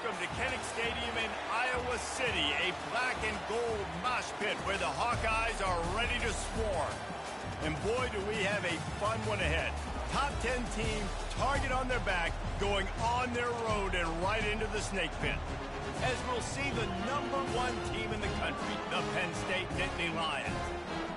Welcome to Kinnick Stadium in Iowa City, a black and gold mosh pit where the Hawkeyes are ready to swarm. And boy, do we have a fun one ahead. Top 10 team, target on their back, going on their road and right into the snake pit. As we'll see the #1 team in the country, the Penn State Nittany Lions,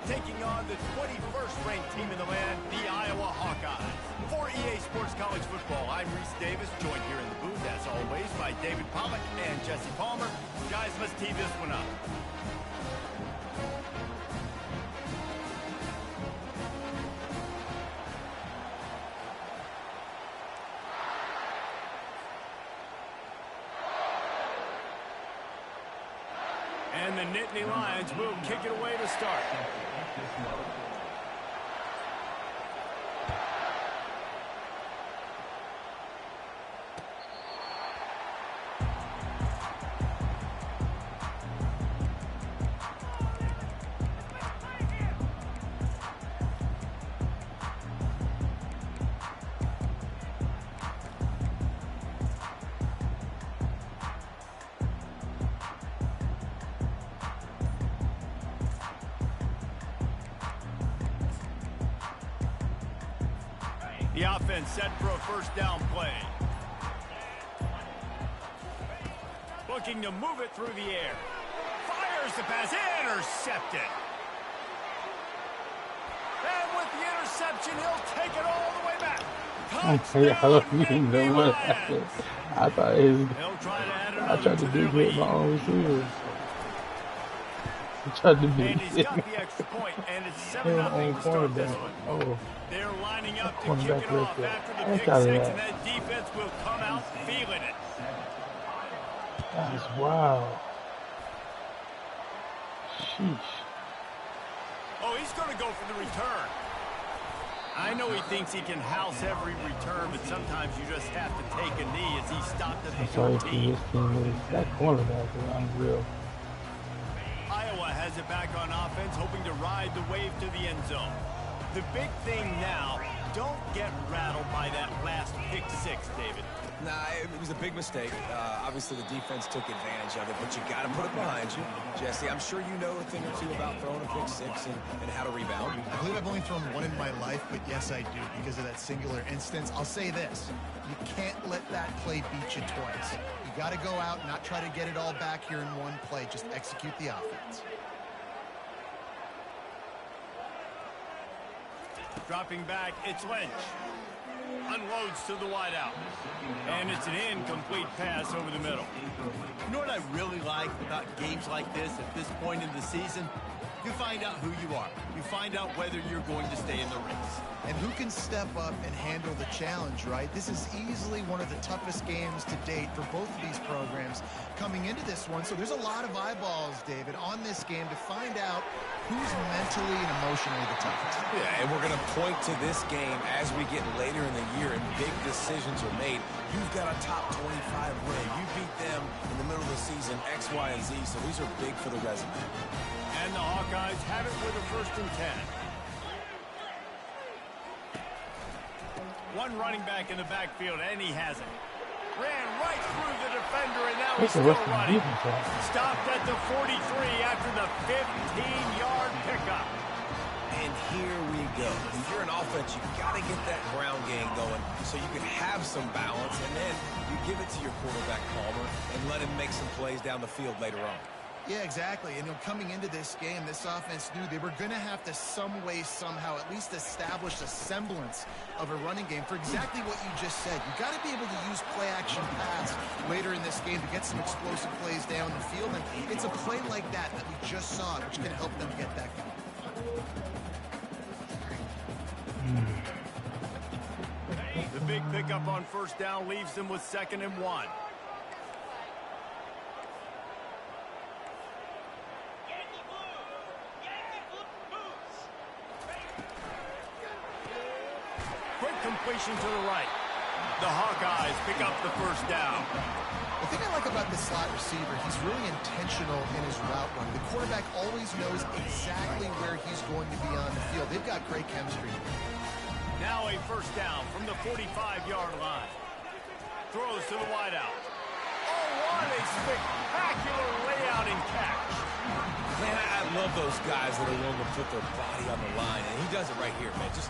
taking on the 21st ranked team in the land, the Iowa Hawkeyes. For EA Sports College Football, I'm Reese Davis, joined here in the booth, as always, by David Pollack and Jesse Palmer. Guys, let's tee this one up. And the Nittany Lions will kick it away to start. The offense set for a first down play. Looking to move it through the air. Fires the pass, intercepted. And with the interception, he'll take it all the way back. I thought I tried to do it my own receivers. I tried to do and he's got the extra point, and it's 7-0 to start this one. Oh. They're lining up to kick it off after the pick six, and that defense will come out feeling it. That is wild. Sheesh. Oh, he's going to go for the return. I know he thinks he can house every return, but sometimes you just have to take a knee as he stopped at the 14. That cornerback is unreal. Iowa has it back on offense, hoping to ride the wave to the end zone. The big thing now, don't get rattled by that last pick six, David. Nah, it was a big mistake. Obviously, the defense took advantage of it, but you got to put it behind you. Jesse, I'm sure you know a thing or two about throwing a pick six and how to rebound. I believe I've only thrown one in my life, but yes, I do, because of that singular instance. I'll say this. You can't let that play beat you twice. You got to go out and not try to get it all back here in one play. Just execute the offense. Dropping back, it's Lynch. Unloads to the wideout. And it's an incomplete pass over the middle. You know what I really like about games like this at this point in the season? You find out who you are. You find out whether you're going to stay in the race. And who can step up and handle the challenge, right? This is easily one of the toughest games to date for both of these programs coming into this one. So there's a lot of eyeballs, David, on this game to find out who's mentally and emotionally the toughest. Yeah, and we're going to point to this game as we get later in the year and big decisions are made. You've got a top 25 win. You beat them in the middle of the season, X, Y, and Z. So these are big for the resume. And the Hawkeyes have it with a 1st and 10. One running back in the backfield, and he has it. Ran right through the defender, and now he's still running. Stopped at the 43 after the 15-yard pickup. And here we go. If you're an offense, you got to get that ground game going so you can have some balance, and then you give it to your quarterback, Palmer, and let him make some plays down the field later on. Yeah, exactly. And coming into this game, this offense knew they were going to have to some way, somehow, at least establish a semblance of a running game for exactly what you just said. You got to be able to use play-action pass later in this game to get some explosive plays down the field. And it's a play like that that we just saw, which can help them get that going. The big pickup on 1st down leaves them with 2nd and 1. Completion to the right. The Hawkeyes pick up the 1st down. The thing I like about this slot receiver, he's really intentional in his route run. The quarterback always knows exactly where he's going to be on the field. They've got great chemistry. Now a 1st down from the 45-yard line. Throws to the wideout. Oh, what a spectacular layout and catch. Man, I love those guys that are willing to put their body on the line, and he does it right here, man. Just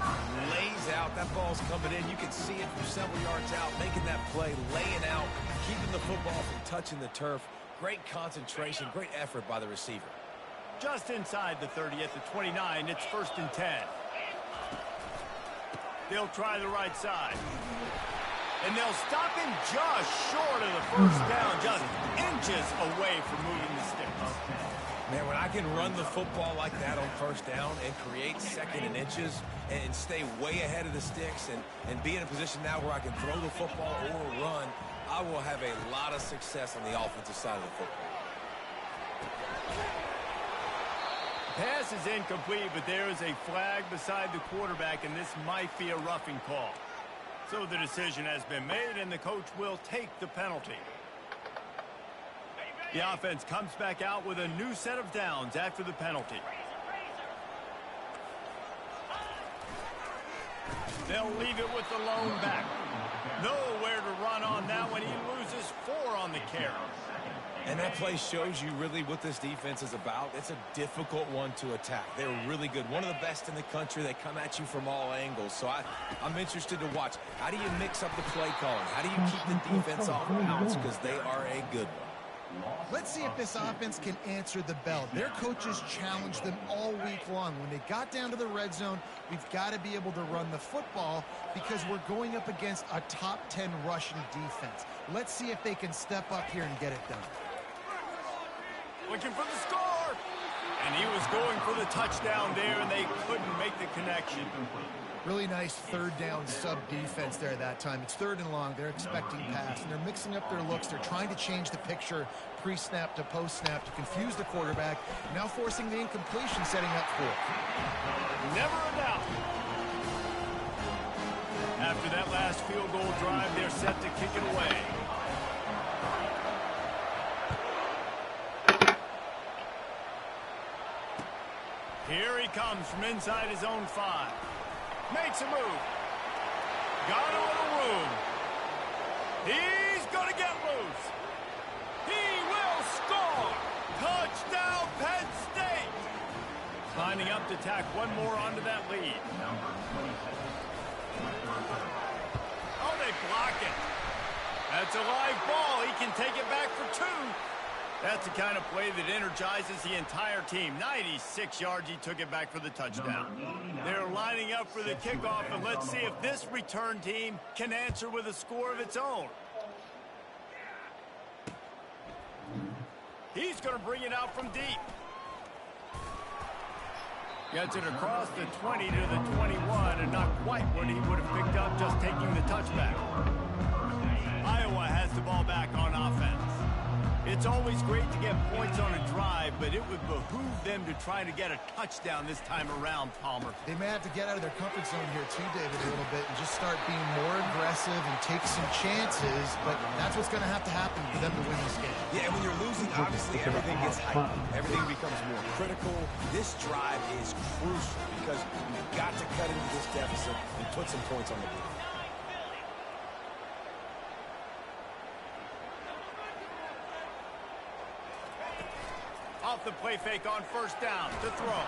lays out. That ball's coming in. You can see it from several yards out, making that play, laying out, keeping the football from touching the turf. Great concentration, great effort by the receiver. Just inside the 30 at the 29, it's 1st and 10. They'll try the right side. And they'll stop him just short of the first down, just inches away from moving the sticks. Man, when I can run the football like that on 1st down and create 2nd and inches and stay way ahead of the sticks and be in a position now where I can throw the football or run, I will have a lot of success on the offensive side of the football. Pass is incomplete, but there is a flag beside the quarterback, and this might be a roughing call. So the decision has been made, and the coach will take the penalty. The offense comes back out with a new set of downs after the penalty. They'll leave it with the lone back. Nowhere to run on that when he loses 4 on the carry. And that play shows you really what this defense is about. It's a difficult one to attack. They're really good. One of the best in the country. They come at you from all angles. So I'm interested to watch. How do you mix up the play calling? How do you keep the defense off balance? Because they are a good one. Let's see if this offense can answer the bell. Their coaches challenged them all week long. When they got down to the red zone, we've got to be able to run the football because we're going up against a top 10 rushing defense. Let's see if they can step up here and get it done. Looking for the score. And he was going for the touchdown there, and they couldn't make the connection. Really nice 3rd down sub defense there that time. It's 3rd and long. They're expecting pass, and they're mixing up their looks. They're trying to change the picture pre-snap to post-snap to confuse the quarterback, now forcing the incompletion, setting up 4th. Never a doubt. After that last field goal drive, they're set to kick it away. Here he comes from inside his own 5. Makes a move. Got a little room. He's going to get loose. He will score. Touchdown, Penn State. Lining up to tack one more onto that lead. Oh, they block it. That's a live ball. He can take it back for 2. That's the kind of play that energizes the entire team. 96 yards, he took it back for the touchdown. They're lining up for the kickoff, and let's see if this return team can answer with a score of its own. He's going to bring it out from deep. Gets it across the 20 to the 21, and not quite what he would have picked up just taking the touchback. Iowa has the ball back on offense. It's always great to get points on a drive, but it would behoove them to try to get a touchdown this time around, Palmer. They may have to get out of their comfort zone here too, David, a little bit and just start being more aggressive and take some chances, but that's what's going to happen for them to win this game. Yeah, and when you're losing, obviously everything gets heightened. Everything becomes more critical. This drive is crucial because you've got to cut into this deficit and put some points on the board. Off the play fake on 1st down to throw.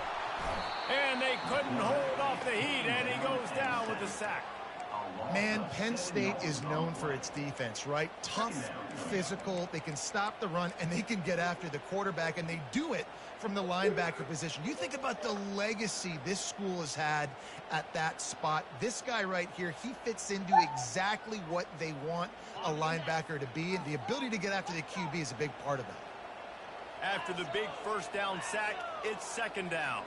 And they couldn't hold off the heat, and he goes down with the sack. Man, Penn State is known for its defense, right? Tough, physical, they can stop the run, and they can get after the quarterback, and they do it from the linebacker position. You think about the legacy this school has had at that spot. This guy right here, he fits into exactly what they want a linebacker to be, and the ability to get after the QB is a big part of that. After the big 1st down sack, it's 2nd down.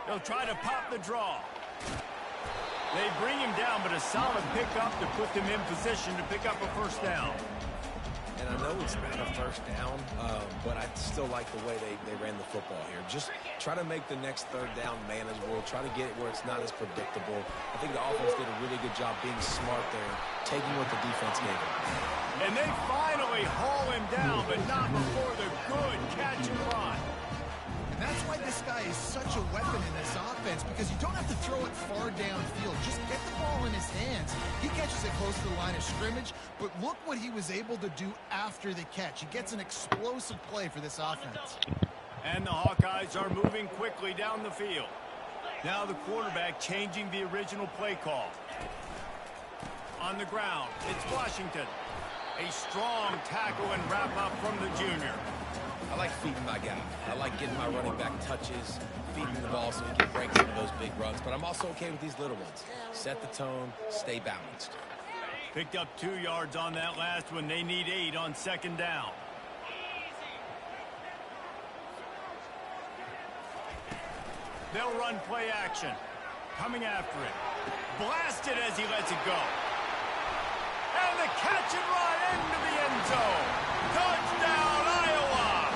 They'll try to pop the draw. They bring him down, but a solid pickup to put them in position to pick up a 1st down. And I know it's not a 1st down, but I still like the way they ran the football here. Just try to make the next 3rd down manageable. Try to get it where it's not as predictable. I think the offense did a really good job being smart there, taking what the defense gave them. And they finally haul him down, but not before the good catch and run. And that's why this guy is such a weapon in this offense, because you don't have to throw it far downfield. Just get the ball in his hands. He catches it close to the line of scrimmage, but look what he was able to do after the catch. He gets an explosive play for this offense. And the Hawkeyes are moving quickly down the field. Now the quarterback changing the original play call. On the ground, it's Washington. A strong tackle and wrap up from the junior. I like feeding my guy. I like getting my running back touches, feeding the ball so he can break some of those big runs. But I'm also okay with these little ones. Set the tone, stay balanced. Picked up 2 yards on that last one. They need 8 on second down. They'll run play action. Coming after it. Blasted as he lets it go. And the catch and run into the end zone. Touchdown, Iowa!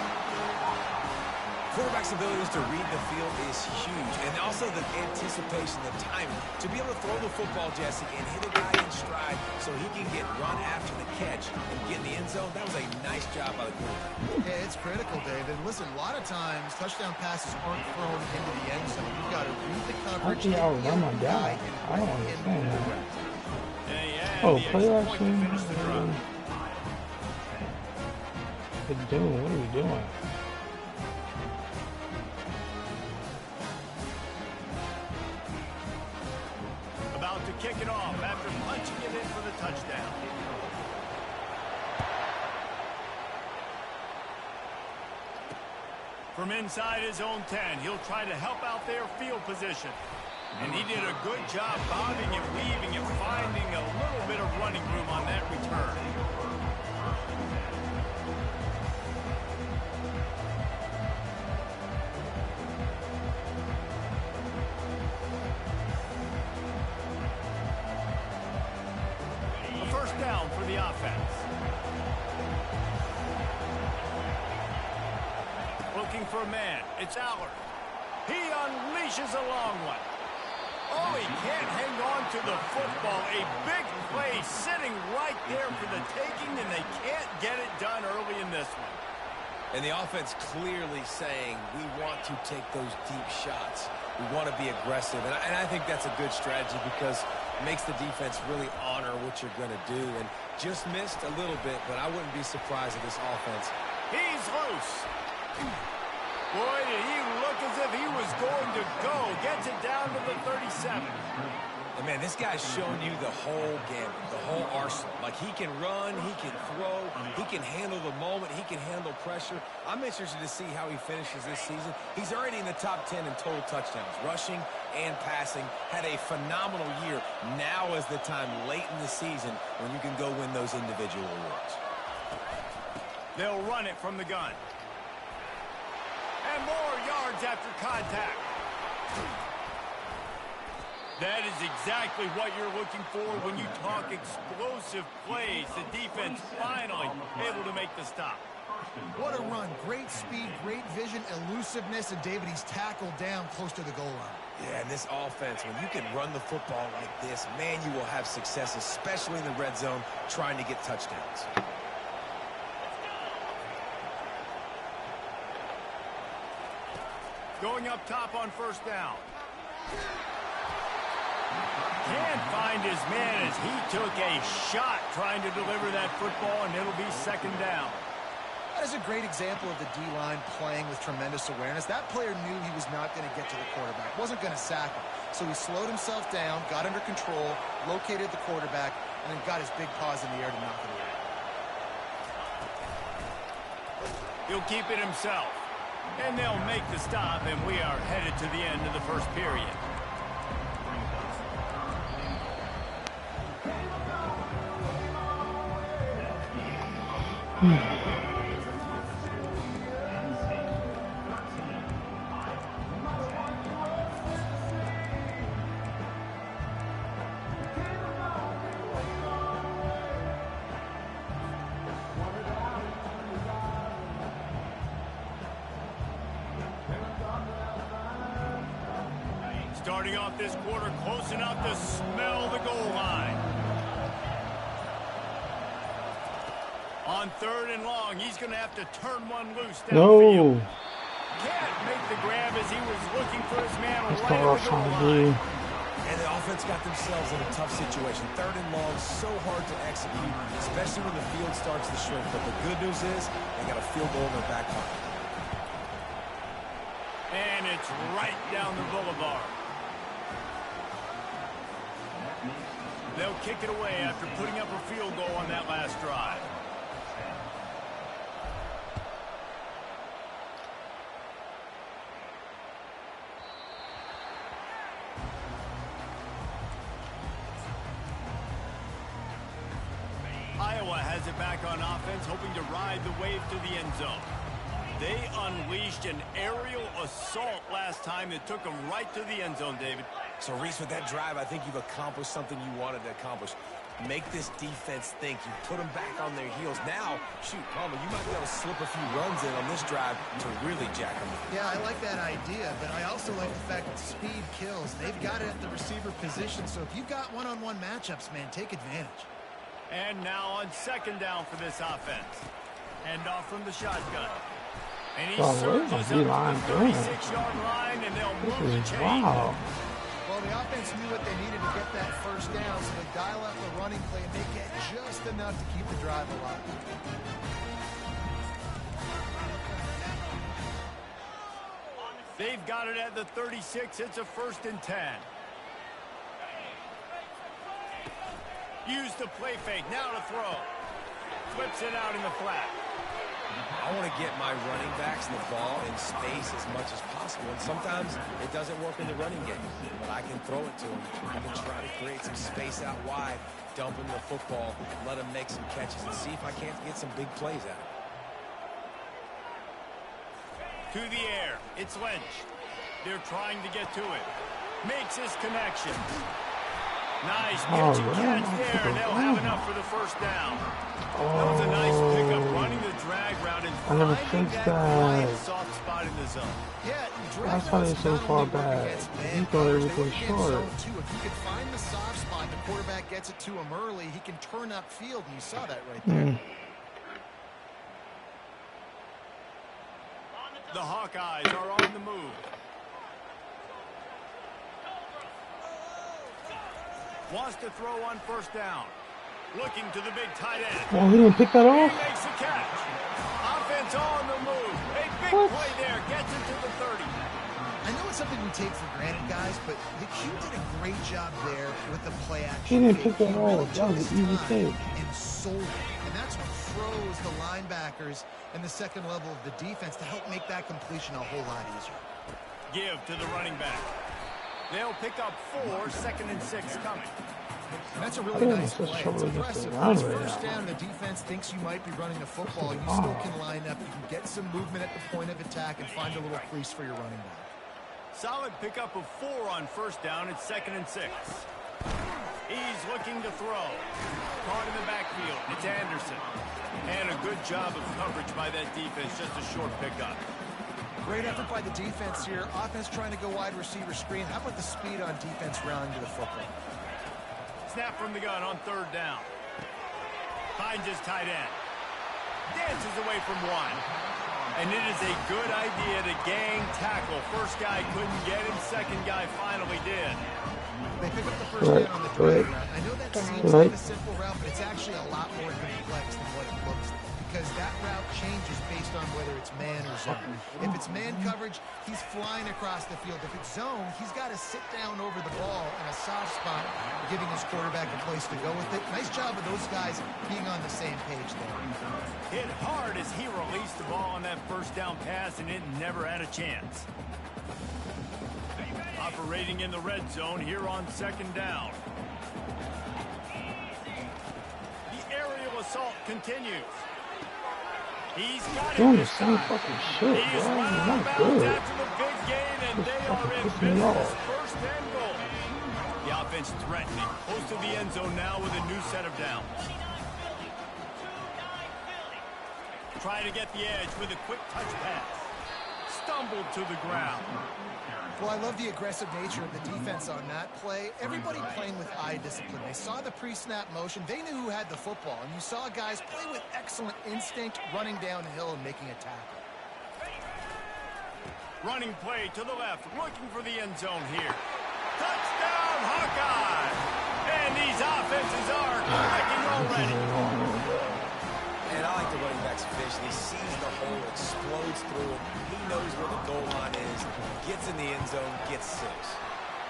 Quarterback's abilities to read the field is huge. And also the anticipation, the timing. To be able to throw the football, Jesse, and hit a guy in stride so he can get run after the catch and get in the end zone, that was a nice job by the quarterback. Yeah, it's critical, David. Listen, a lot of times touchdown passes aren't thrown into the end zone. You've got to read the coverage. How can y'all run my guy? I don't understand that. Oh, play action. What are we doing? What are we doing? About to kick it off after punching it in for the touchdown. From inside his own 10, he'll try to help out their field position. And he did a good job bobbing and weaving and finding a little bit of running room on that return. A first down for the offense. Looking for a man. It's Allard. He unleashes a long one. Oh, he can't hang on to the football. A big play sitting right there for the taking, and they can't get it done early in this one. And the offense clearly saying, we want to take those deep shots. We want to be aggressive. And I think that's a good strategy because it makes the defense really honor what you're going to do. And just missed a little bit, but I wouldn't be surprised if this offense. He's loose. Boy, did he look as if he was going to go. Gets it down to the 37. And, man, this guy's showing you the whole gamut, the whole arsenal. Like, he can run, he can throw, he can handle the moment, he can handle pressure. I'm interested to see how he finishes this season. He's already in the top 10 in total touchdowns, rushing and passing. Had a phenomenal year. Now is the time late in the season when you can go win those individual awards. They'll run it from the gun. And more yards after contact. That is exactly what you're looking for when you talk explosive plays. The defense finally able to make the stop. What a run. Great speed, great vision, elusiveness, and David, he's tackled down close to the goal line. Yeah, and this offense, when you can run the football like this, man, you will have success, especially in the red zone, trying to get touchdowns. Going up top on first down. Can't find his man as he took a shot trying to deliver that football, and it'll be second down. That is a great example of the D-line playing with tremendous awareness. That player knew he was not going to get to the quarterback, wasn't going to sack him. So he slowed himself down, got under control, located the quarterback, and then got his big paws in the air to knock it away. He'll keep it himself. And they'll make the stop, and we are headed to the end of the first period. Starting off this quarter close enough to smell the goal line. On third and long, he's going to have to turn one loose downfield. Can't make the grab as he was looking for his man right at the goal line. And the offense got themselves in a tough situation. 3rd and long, so hard to execute, especially when the field starts to shrink. But the good news is they got a field goal in their back pocket. And it's right down the boulevard. They'll kick it away after putting up a field goal on that last drive. Iowa has it back on offense, hoping to ride the wave to the end zone. They unleashed an aerial assault last time that took them right to the end zone, David. So, Reese, with that drive, I think you've accomplished something you wanted to accomplish. Make this defense think. You put them back on their heels. Now, shoot, Palmer, you might be able to slip a few runs in on this drive to really jack them. Yeah, I like that idea, but I also like the fact that speed kills. They've got it at the receiver position, so if you've got one-on-one matchups, man, take advantage. And now on 2nd down for this offense. Hand off from the shotgun. And he surges up to the 36-yard line, and they'll move the chain. Wow. Well, the offense knew what they needed to get that 1st down, so they dial up the running play and they get just enough to keep the drive alive. They've got it at the 36. It's a 1st and 10. Use the play fake. Now to throw. Flips it out in the flat. I want to get my running backs the ball in space as much as possible. And sometimes it doesn't work in the running game, but I can throw it to them. I can try to create some space out wide, dump them the football, let them make some catches, and see if I can't get some big plays out of it. To the air. It's Lynch. They're trying to get to it. Makes his connection. Nice catch and catch there, and they'll have enough for the 1st down. That was a nice pickup, running the drag route and finding that quiet soft spot in the zone. Yeah, that's why they're so far back. He thought everything short. If you can find the soft spot, the quarterback gets it to him early, he can turn upfield, and you saw that right there. The Hawkeyes are on the move. Wants to throw on 1st down. Looking to the big tight end. Oh, he didn't pick that off? He makes a catch. Offense on the move. A big play there. Gets it to the 30. I know it's something we take for granted, guys, but the Q did a great job there with the play action. He didn't pick that off. That was an easy take. And sold it. And that's what froze the linebackers and the 2nd level of the defense to help make that completion a whole lot easier. Give to the running back. They'll pick up 4, 2nd and 6 coming. And that's a really nice play. It's impressive. It's 1st down. The defense thinks you might be running the football. You still can line up. You can get some movement at the point of attack and find a little crease for your running back. Solid pickup of 4 on 1st down. It's 2nd and 6. He's looking to throw. Caught in the backfield. It's Anderson. And a good job of coverage by that defense. Just a short pickup. Great effort by the defense here. Offense trying to go wide receiver screen. How about the speed on defense rounding to the football? Snap from the gun on 3rd down. Finds his tight end. Dances away from one. And it is a good idea to gang tackle. 1st guy couldn't get him. 2nd guy finally did. They pick up the 1st down on the drag route. I know that seems like a simple route, but it's actually a lot more complex than what it looks like. Because that route changes based on whether it's man or zone. If it's man coverage, he's flying across the field. If it's zone, he's got to sit down over the ball in a soft spot, giving his quarterback a place to go with it. Nice job of those guys being on the same page there. Hit hard as he released the ball on that 1st down pass, and it never had a chance. Operating in the red zone here on 2nd down. The aerial assault continues. He's got it this time. He's running out of bounds after the big gain, and they are in business. 1st and goal. The offense threatening. Close to the end zone now with a new set of downs. Trying to get the edge with a quick touch pass. Stumbled to the ground. Well, I love the aggressive nature of the defense on that play. Everybody playing with eye discipline. They saw the pre-snap motion. They knew who had the football. And you saw guys play with excellent instinct, running downhill and making a tackle. Running play to the left, looking for the end zone here. Touchdown, Hawkeye! And these offenses are clicking already. And I like the running back's vision. He sees the hole, explodes through it. He knows where the goal line is, gets in the end zone, gets 6.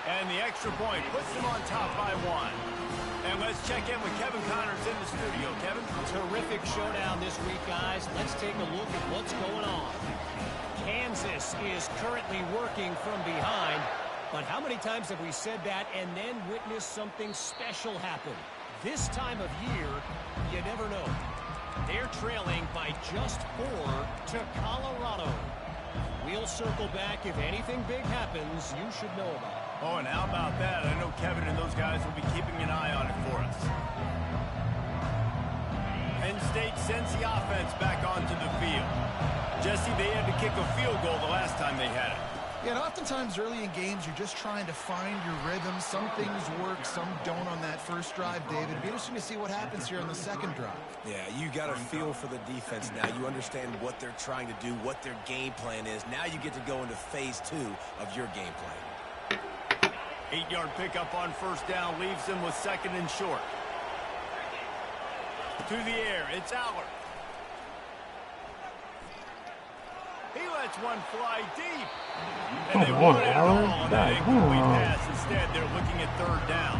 And the extra point puts them on top by 1. And let's check in with Kevin Connors in the studio. Kevin? Terrific showdown this week, guys. Let's take a look at what's going on. Kansas is currently working from behind. But how many times have we said that and then witnessed something special happen? This time of year, you never know. They're trailing by just 4 to Colorado. We'll circle back if anything big happens you should know about. Oh, and how about that? I know Kevin and those guys will be keeping an eye on it for us. Penn State sends the offense back onto the field. Jesse, they had to kick a field goal the last time they had it. Yeah, and oftentimes early in games, you're just trying to find your rhythm. Some things work, some don't on that first drive, David. It'd be interesting to see what happens here on the second drive. Yeah, you got a feel for the defense now. You understand what they're trying to do, what their game plan is. Now you get to go into phase 2 of your game plan. 8-yard pickup on first down leaves them with 2nd and short. To the air, it's Aller. He lets one fly deep. And they won it all on that incomplete pass. Instead, they're looking at 3rd down.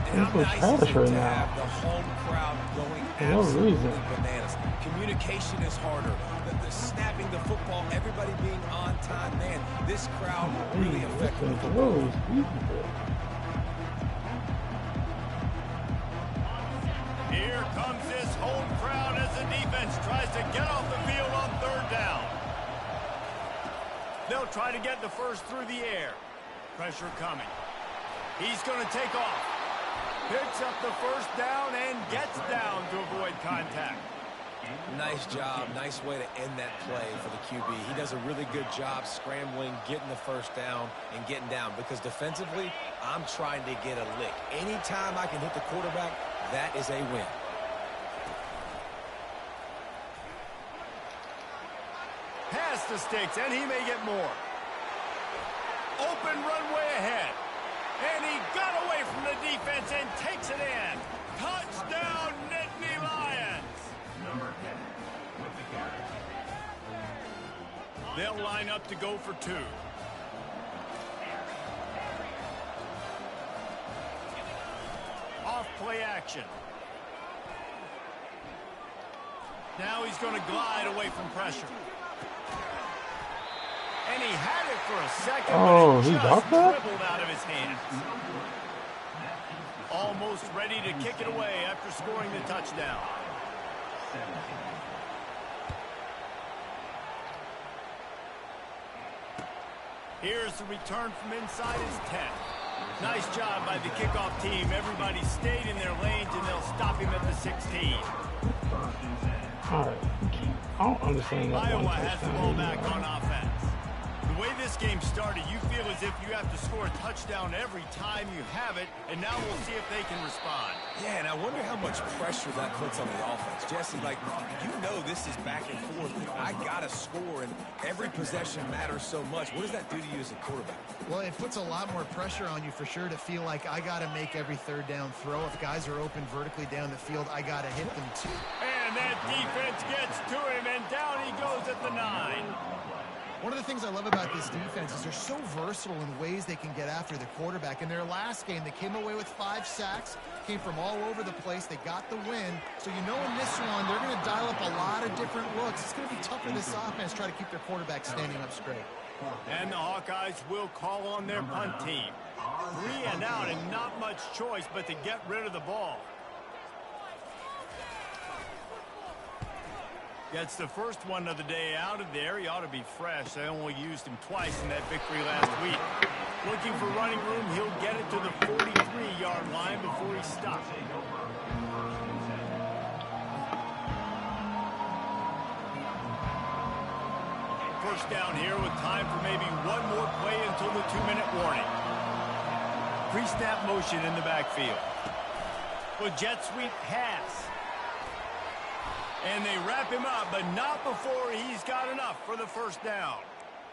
And how nice is it to have the home crowd going absolutely bananas. Communication is harder. The snapping the football, everybody being on time. Man, this crowd really affected the football. Here comes this home crowd as the defense tries to get off the field on 3rd down. They'll try to get the first through the air. Pressure coming. He's going to take off. Picks up the first down and gets down to avoid contact. Nice job. Nice way to end that play for the QB. He does a really good job scrambling, getting the first down, and getting down. Because defensively, I'm trying to get a lick. Anytime I can hit the quarterback, that is a win. Pass the sticks, and he may get more. Open runway ahead. And he got away from the defense and takes it in. Touchdown, Nittany Lions. They'll line up to go for 2. Off play action. Now he's going to glide away from pressure. And he had it for a second, but it just dribbled out of his hands. Almost ready to kick it away after scoring the touchdown. Here's the return from inside his 10. Nice job by the kickoff team. Everybody stayed in their lanes, and they'll stop him at the 16. All right. I don't understand that. Iowa has the ball back on offense. The way this game started, you feel as if you have to score a touchdown every time you have it, and now we'll see if they can respond. Yeah, and I wonder how much pressure that puts on the offense. Jesse, like, you know this is back and forth. I got to score, and every possession matters so much. What does that do to you as a quarterback? Well, it puts a lot more pressure on you for sure to feel like I got to make every 3rd down throw. If guys are open vertically down the field, I got to hit them too. And that defense gets to him, and down he goes at the 9. One of the things I love about this defense is they're so versatile in ways they can get after the quarterback. In their last game, they came away with 5 sacks, came from all over the place. They got the win. So you know in this one, they're going to dial up a lot of different looks. It's going to be tough for this offense to try to keep their quarterback standing up straight. And the Hawkeyes will call on their punt team. 3 and out and not much choice but to get rid of the ball. Gets the first one of the day out of there. He ought to be fresh. They only used him twice in that victory last week. Looking for running room. He'll get it to the 43-yard line before he stops. First down here with time for maybe one more play until the 2-minute warning. Pre-snap motion in the backfield. With jet sweep pass. And they wrap him up, but not before he's got enough for the first down.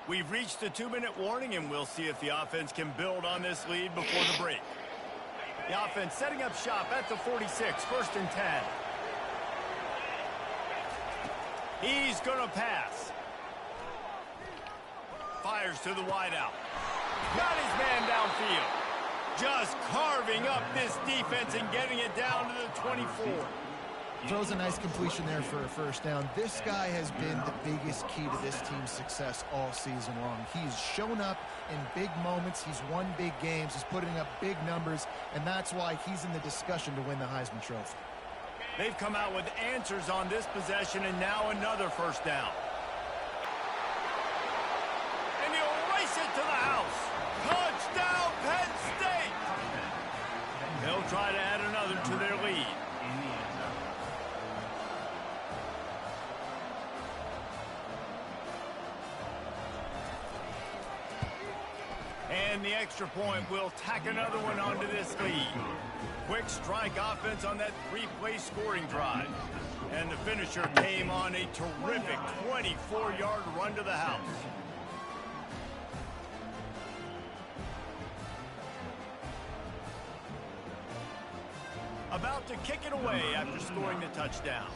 We've reached the 2-minute warning, and we'll see if the offense can build on this lead before the break. The offense setting up shop at the 46, 1st and 10. He's going to pass. Fires to the wideout. Got his man downfield. Just carving up this defense and getting it down to the 24. Throws a nice completion there for a first down. This guy has been the biggest key to this team's success all season long. He's shown up in big moments. He's won big games. He's putting up big numbers, and that's why he's in the discussion to win the Heisman Trophy. They've come out with answers on this possession, and now another first down. And he'll race it to the house. Touchdown, Penn State! They'll try to add another to their lead. And the extra point will tack another one onto this lead. Quick strike offense on that 3-play scoring drive. And the finisher came on a terrific 24-yard run to the house. About to kick it away after scoring the touchdown.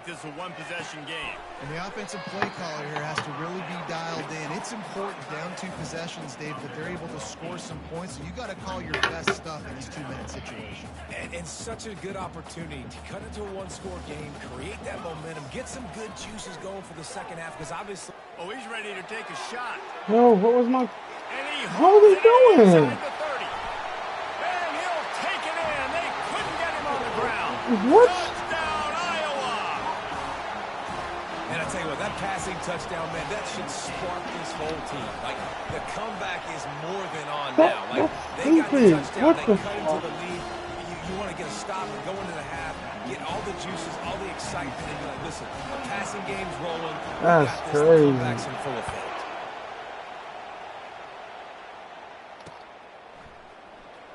This a one-possession game. And the offensive play caller here has to really be dialed in. It's important down 2 possessions, Dave, that they're able to score some points. So you got to call your best stuff in this 2-minute situation. And such a good opportunity to cut into a 1-score game, create that momentum, get some good juices going for the second half, because obviously... Oh, he's ready to take a shot. No, what was my... What was he doing? And he'll take it in. They couldn't get him on the ground. What? That passing touchdown, man, that should spark this whole team. Like, the comeback is more than on now. Like, they got the touchdown, they cut into the lead. You want to get a stop and go into the half, get all the juices, all the excitement, and be like, listen, the passing game's rolling. That's crazy. The comeback's in full effect.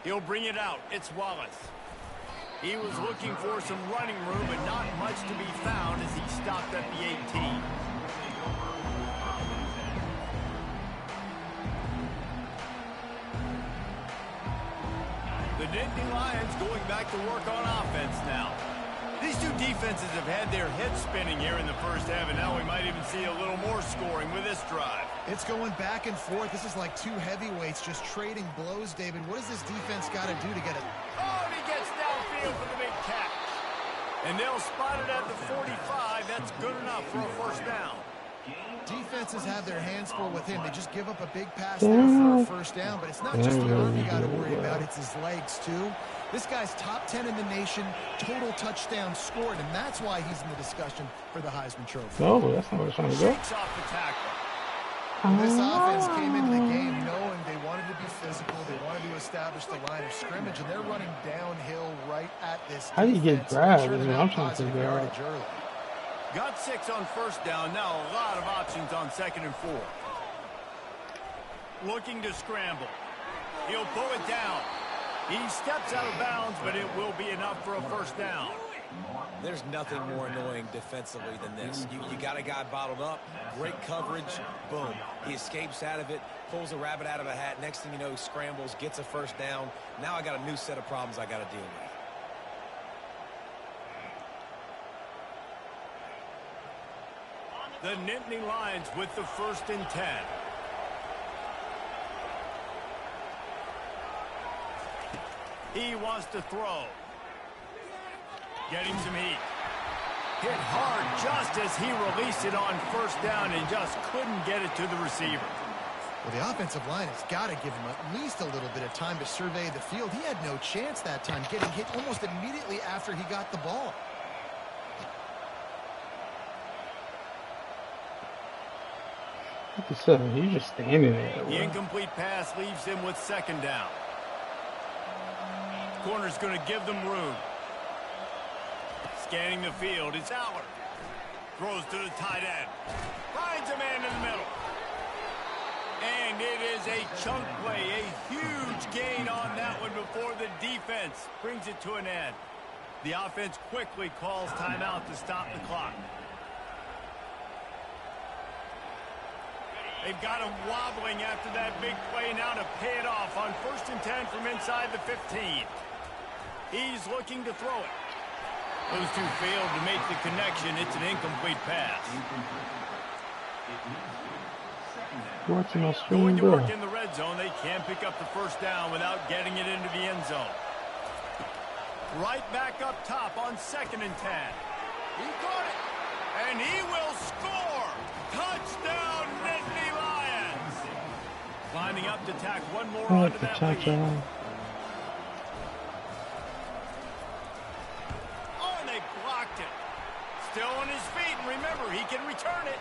He'll bring it out. It's Wallace. He was looking for some running room, but not much to be found as he stopped at the 18. The Nittany Lions going back to work on offense now. These two defenses have had their heads spinning here in the first half, and now we might even see a little more scoring with this drive. It's going back and forth. This is like 2 heavyweights just trading blows, David. What does this defense got to do to get it? Oh, and he gets downfield for the big catch. And they'll spot it at the 45. That's good enough for a first down. Defenses have their hands full with him. They just give up a big pass there for a first down, but it's not just the arm you got to worry about. It's his legs, too. This guy's top 10 in the nation, total touchdowns scored, and that's why he's in the discussion for the Heisman Trophy. No, that's not what I'm trying to go. Shakes off the tackle. This offense came into the game knowing they wanted to be physical. They wanted to establish the line of scrimmage, and they're running downhill right at this. How do you get grabbed? Sure, I'm trying to figure out. Got 6 on first down. Now a lot of options on 2nd and 4. Looking to scramble. He'll pull it down. He steps out of bounds, but it will be enough for a first down. There's nothing more annoying defensively than this. You got a guy bottled up, great coverage, boom. He escapes out of it, pulls a rabbit out of a hat. Next thing you know, he scrambles, gets a first down. Now I got a new set of problems I got to deal with. The Nittany Lions with the 1st and 10. He wants to throw. Getting some heat. Hit hard just as he released it on first down and just couldn't get it to the receiver. Well, the offensive line has got to give him at least a little bit of time to survey the field. He had no chance that time, getting hit almost immediately after he got the ball. 57. He's just standing there. The incomplete pass leaves him with second down. Corner's going to give them room. Scanning the field, it's Aller. Throws to the tight end. Finds a man in the middle. And it is a chunk play, a huge gain on that one before the defense brings it to an end. The offense quickly calls timeout to stop the clock. They've got him wobbling after that big play now to pay it off on 1st and 10 from inside the 15. He's looking to throw it. Those two failed to make the connection. It's an incomplete pass. Watching my screen, Going to bro. work in the red zone. They can't pick up the first down without getting it into the end zone. Right back up top on 2nd and 10. He got it. And he will score. Touchdown, Nittany Lions. Lining up to tack one more onto that lead. Oh, and they blocked it. Still on his feet, and remember, he can return it.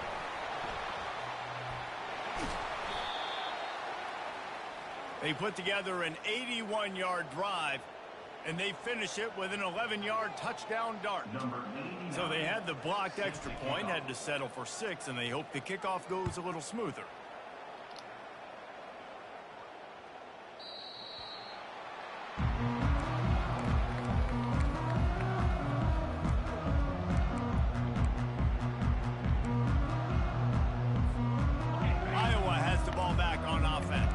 They put together an 81-yard drive, and they finish it with an 11-yard touchdown dart. So they had the blocked extra point, had to settle for 6, and they hope the kickoff goes a little smoother. Iowa has the ball back on offense.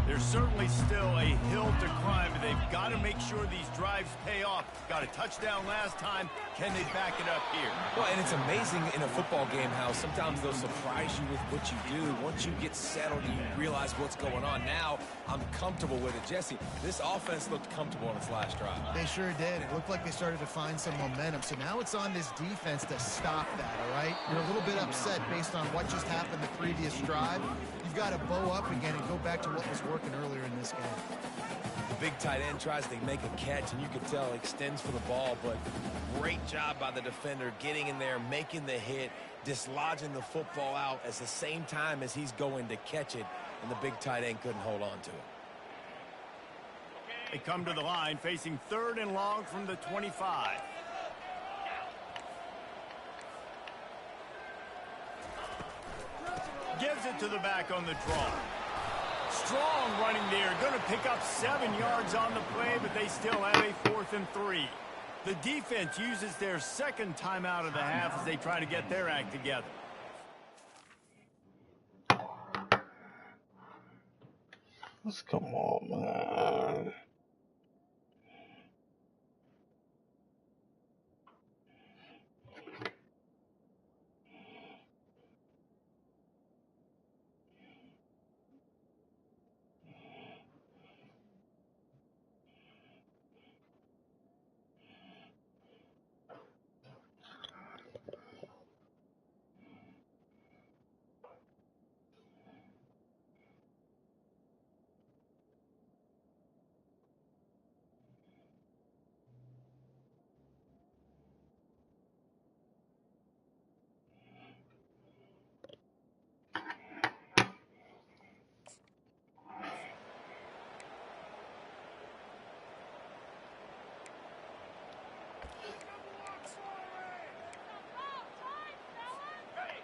There's certainly still a hill to climb, but they've got to make sure these drives pay off. Got a touchdown last time. Can they back it up here? Well, and it's amazing in a football game how sometimes they'll surprise you with what you do. Once you get settled, you realize what's going on. Now, I'm comfortable with it. Jesse, this offense looked comfortable on its last drive. They sure did. It looked like they started to find some momentum. So now it's on this defense to stop that, all right? You're a little bit upset based on what just happened the previous drive. You've got to bow up again and go back to what was working earlier in this game. The big tight end tries to make a catch, and you can tell extends for the ball, but great job by the defender getting in there, making the hit, dislodging the football out at the same time as he's going to catch it, and the big tight end couldn't hold on to it. They come to the line facing 3rd and long from the 25. Gives it to the back on the draw. Strong running there. Going to pick up 7 yards on the play, but they still have a 4th and 3. The defense uses their second timeout of the half as they try to get their act together. Let's come on, man.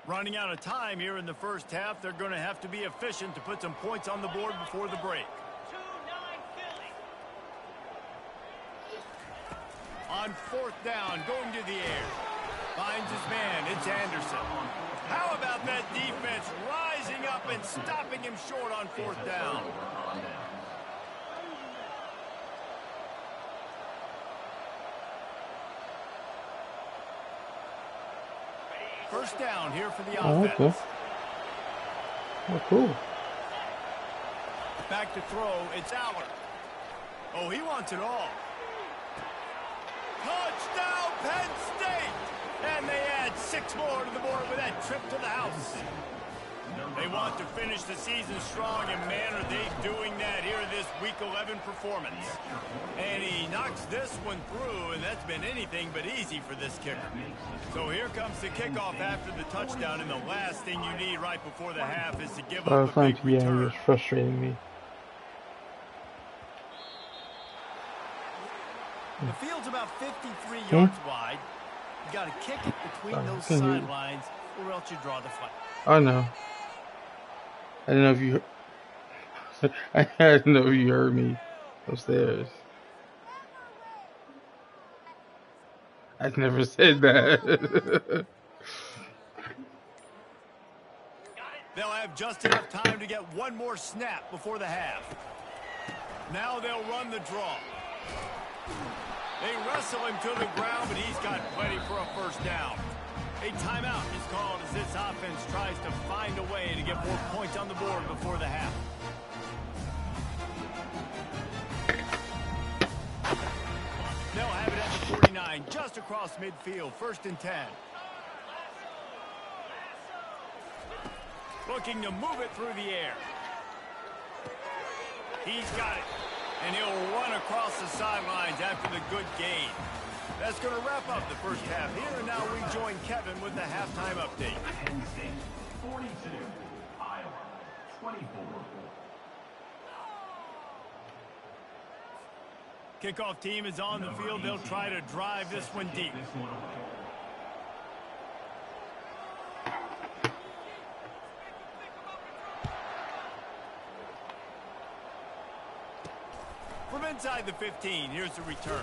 Running out of time here in the first half. They're going to have to be efficient to put some points on the board before the break. On 4th down, going to the air. Finds his man. It's Anderson. How about that defense rising up and stopping him short on 4th down? First down here for the offense. Oh, okay. Oh, cool. Back to throw, it's Aller. Oh, he wants it all. Touchdown, Penn State! And they add 6 more to the board with that trip to the house. They want to finish the season strong, and man, are they doing that here in this Week 11 performance. And he knocks this one through, and that's been anything but easy for this kicker. So here comes the kickoff after the touchdown, and the last thing you need right before the half is to give up a big return. It's frustrating me. The field's about 53 yards wide. You got to kick it between those sidelines, or else you draw the flag. I know. I don't know if you. I didn't know if you heard me upstairs. I never said that. They'll have just enough time to get one more snap before the half. Now they'll run the draw. They wrestle him to the ground, but he's got plenty for a first down. A timeout is called as this offense tries to find a way to get more points on the board before the half. They'll have it at the 49, just across midfield, 1st and 10. Looking to move it through the air. He's got it. And he'll run across the sidelines after the good gain. That's going to wrap up the first half here. And now we join Kevin with the halftime update. Penn State 42, Iowa 24. Kickoff team is on the field. They'll try to drive this one deep. From inside the 15, here's the return.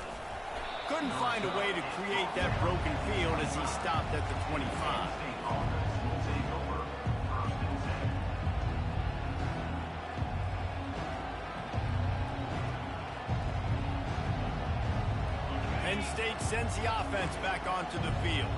Couldn't find a way to create that broken field as he stopped at the 25. Penn State sends the offense back onto the field.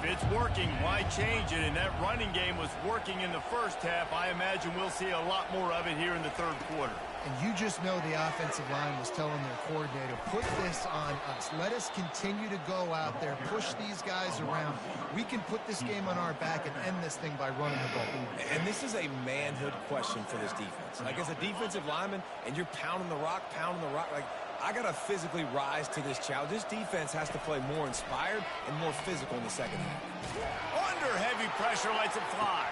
If it's working, why change it? And that running game was working in the first half. I imagine we'll see a lot more of it here in the third quarter. And you just know the offensive line was telling their coordinator, put this on us. Let us continue to go out there, push these guys around. We can put this game on our back and end this thing by running the ball. And this is a manhood question for this defense. Like, as a defensive lineman, and you're pounding the rock, like, I got to physically rise to this challenge. This defense has to play more inspired and more physical in the second half. Under heavy pressure, lets it fly.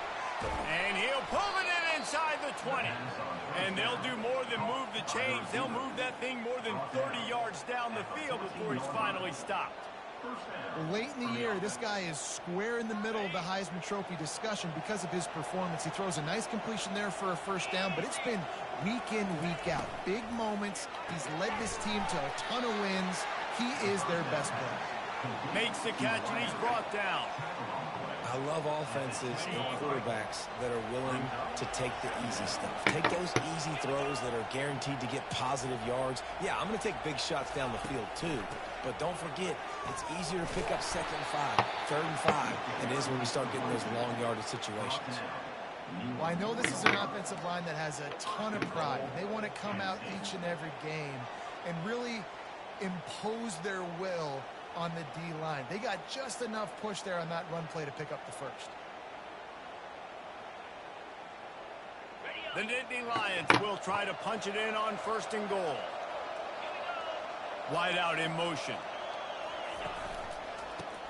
And he'll pull it in inside the 20. And they'll do more than move the chains. They'll move that thing more than 30 yards down the field before he's finally stopped. Late in the year, this guy is square in the middle of the Heisman Trophy discussion because of his performance. He throws a nice completion there for a first down, but it's been week in, week out. Big moments. He's led this team to a ton of wins. He is their best player. Makes the catch, and he's brought down. I love offenses and quarterbacks that are willing to take the easy stuff. Take those easy throws that are guaranteed to get positive yards. Yeah, I'm going to take big shots down the field too. But don't forget, it's easier to pick up 2nd and 5, 3rd and 5 than it is when we start getting those long yardage situations. Well, I know this is an offensive line that has a ton of pride. They want to come out each and every game and really impose their will on the D-line. They got just enough push there on that run play to pick up the first. The Nittany Lions will try to punch it in on 1st and goal. Wide out in motion.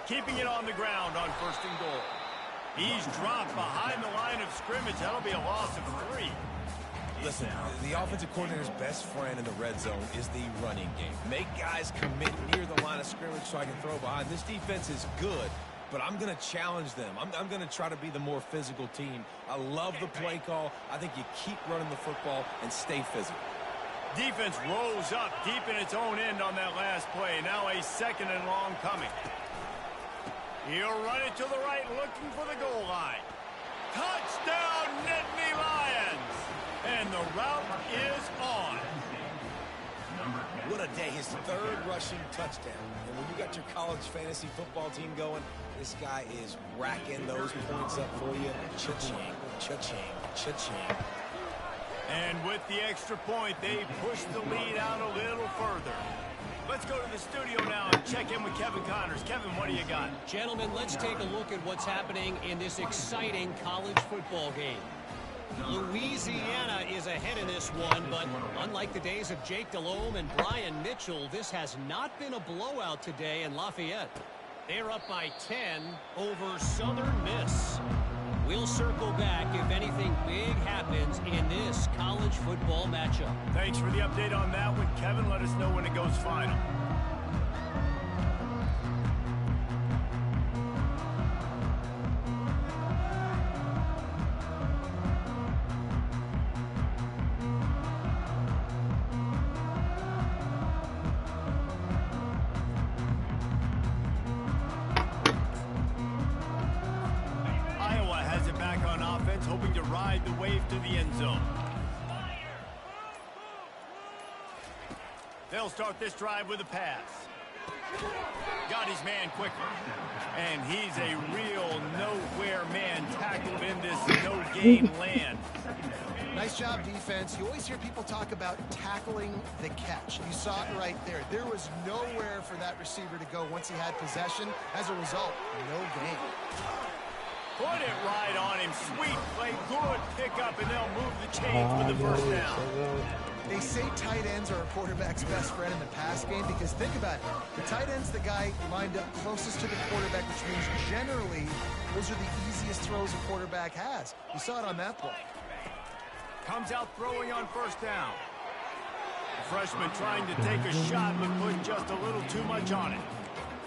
Keeping it on the ground on 1st and goal. He's dropped behind the line of scrimmage. That'll be a loss of 3. Listen, the offensive coordinator's best friend in the red zone is the running game. Make guys commit near the line of scrimmage so I can throw behind. This defense is good, but I'm going to challenge them. I'm going to try to be the more physical team. I love the play call. I think you keep running the football and stay physical. Defense rolls up deep in its own end on that last play. Now a 2nd and long coming. He'll run it to the right, looking for the goal line. Touchdown, Nittany Lions! And the route is on. What a day. His 3rd rushing touchdown. And when you got your college fantasy football team going, this guy is racking those points up for you. Cha-ching, cha-ching, cha-ching. And with the extra point, they push the lead out a little further. Let's go to the studio now and check in with Kevin Connors. Kevin, what do you got? Gentlemen, let's take a look at what's happening in this exciting college football game. Louisiana is ahead in this one, but unlike the days of Jake Delhomme and Brian Mitchell, this has not been a blowout today in Lafayette. They're up by 10 over Southern Miss. We'll circle back if anything big happens in this college football matchup. Thanks for the update on that one, Kevin. Let us know when it goes final. Hoping to ride the wave to the end zone. They'll start this drive with a pass. Got his man quickly. And he's a real nowhere man tackled in this no-gain land. Nice job, defense. You always hear people talk about tackling the catch. You saw it right there. There was nowhere for that receiver to go once he had possession. As a result, no gain. Put it right on him. Sweet play. Good pickup, and they'll move the chains with the first down. They say tight ends are a quarterback's best friend in the pass game because think about it. The tight end's the guy lined up closest to the quarterback, which means generally those are the easiest throws a quarterback has. You saw it on that play. Comes out throwing on first down. The freshman trying to take a shot, but put just a little too much on it.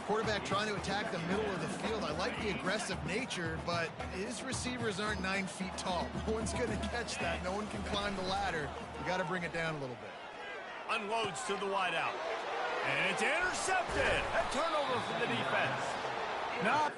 Quarterback trying to attack the middle of the field. I like the aggressive nature, but his receivers aren't 9 feet tall. No one's going to catch that. No one can climb the ladder. You got to bring it down a little bit. Unloads to the wideout. And it's intercepted. A turnover for the defense. Now.